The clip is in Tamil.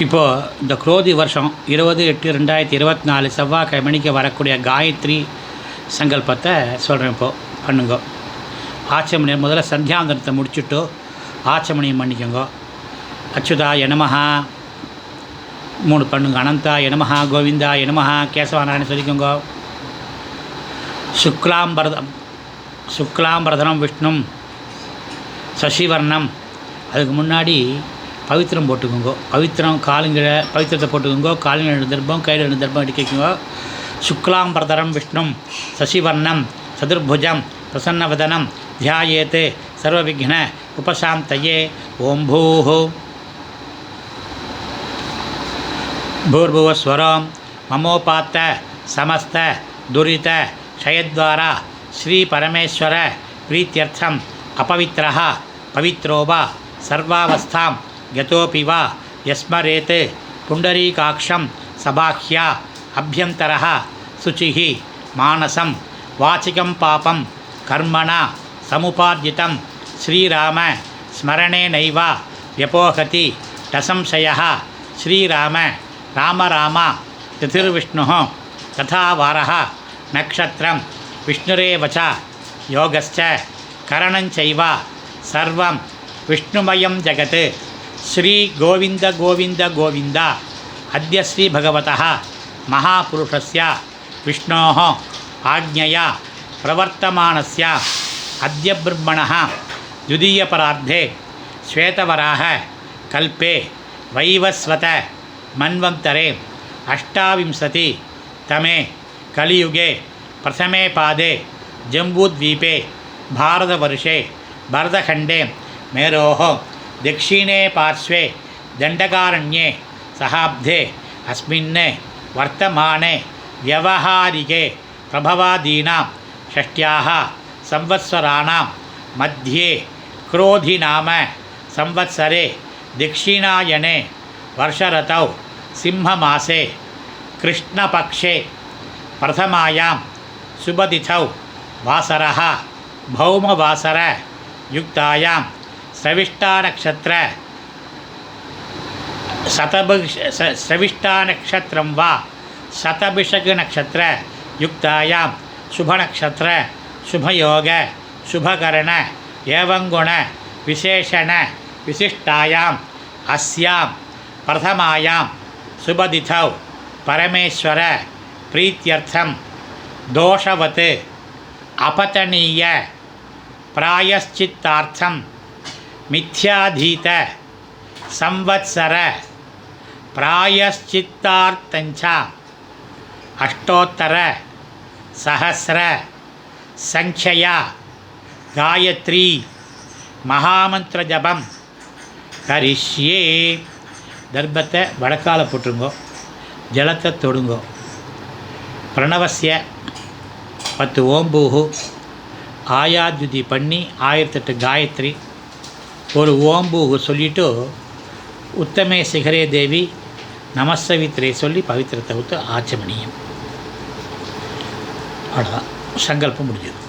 இப்போது இந்த குரோதி வருஷம் 20/8/2024 செவ்வாய்க்கிழமைக்கு வரக்கூடிய காயத்ரி சங்கல்பத்தை சொல்கிறேன். இப்போது பண்ணுங்க. ஆச்சமணியம் முதல்ல சந்தியாந்தனத்தை முடிச்சுட்டு ஆச்சமணியம் பண்ணிக்கோங்க. அச்சுதாய நமஹ 3 பண்ணுங்க. அனந்தாய நமஹ, கோவிந்தாய நமஹ, கேசவநாராயண சொல்லிக்கோங்க. சுக்லாம்பரதனம் விஷ்ணும் சசிவர்ணம். அதுக்கு முன்னாடி பவித்திரம் போட்டுக்கோங்க. பவித்திரத்தை போட்டுக்கோங்க. காலுங்க 2 தர்ப்பம், கையில் 2 தர்ப்பம் அடிக்கோங்க. சுக்லாம்பரதரம் விஷ்ணும் சசிவர்ணம் சதுர்புஜம் பிரசன்னவதனம் தியாயேத் சர்வவிக்ன உபசாந்தயே. ஓம் பூர்புவஸ்வரம் மமோபாத்த சமஸ்த துரித க்ஷயத்வாரா ஸ்ரீ பரமேஸ்வர பிரீத்யர்த்தம் அபவித்ரஹ பவித்ரோ வா சர்வாவஸ்தாம் யதோபி வா யஸ்மரேத் புண்டரீகாக்ஷம் சபாஹ்யா அபியந்தரஹ சுச்சிஹி மானசம் வாச்சிகம் பாபம் கர்மணா சமுபார்ஜிதம் ஸ்ரீராம ஸ்மரணேனைவ வ்யபோஹதி ரசம்சயः. ஸ்ரீராம ராம ராம திதிர்விஷ்ணு ததா வாரः நக்ஷத்ரம் விஷ்ணுரேவ ச யோகஸ்ச கரணஞ்சைவ சர்வம் விஷ்ணுமயம் ஜகத். ஸ்ரீ கோவிந்த கோவிந்த கோவிந்த. அத்ய ஸ்ரீ பகவதः மகாபுருஷஸ்ய விஷ்ணோः ஆக்ஞயா பிரவர்த்தமானஸ்ய அத்ய பிரம்மணः द्वितीयपरार्धे श्वेतवराह कल्पे वैवस्वत मन्वन्तरे 28 तमे कलियुगे प्रथमे पादे जम्बूद्वीपे भारतवर्षे भरतखण्डे मेरोः दक्षिणे पार्श्वे दण्डकारण्ये सहाब्दे अस्मिन् वर्तमाने व्यवहारिके प्रभवादीनां षष्ट्याः संवत्सराणां मध्ये क्रोधिनाम संवत्सरे दक्षिणायने वर्षरतौ सिंहमासे कृष्णपक्षे प्रथमायां शुभतिथौ वासरः भौमवासर युक्तायां श्रविष्टानक्षत्र श्रविष्टानक्षत्रं वा शतभिषग नक्षत्र युक्तायां शुभनक्षत्र शुभयोग शुभकरण एवं गुण विशेषण विशिष्टायाम् अस्यां प्रथमायां शुभतिथौ परमेश्वर प्रीत्यर्थं दोषवत् अपतनीय प्रायश्चित्तार्थं मिथ्याधीत संवत्सर प्रायश्चित्तार्थंच अष्टोत्तर सहस्र संख्यया गायत्री महामंत्र जपम करिष्ये. दर्भத்தை வடக்கால போட்டுருங்கோ. ஜலத்தை தொடுங்கோ. பிரணவசிய 10 ஓம்பூஹு ஆயாத்யுதி பண்ணி 1008 காயத்ரி ஒரு ஓம்பூஹு சொல்லிவிட்டு உத்தமே சிகரே தேவி நமசவித்ரே சொல்லி பவித்திரத்தை விட்டு ஆச்சமணியம். அவ்வளோதான், சங்கல்பம் முடிஞ்சது.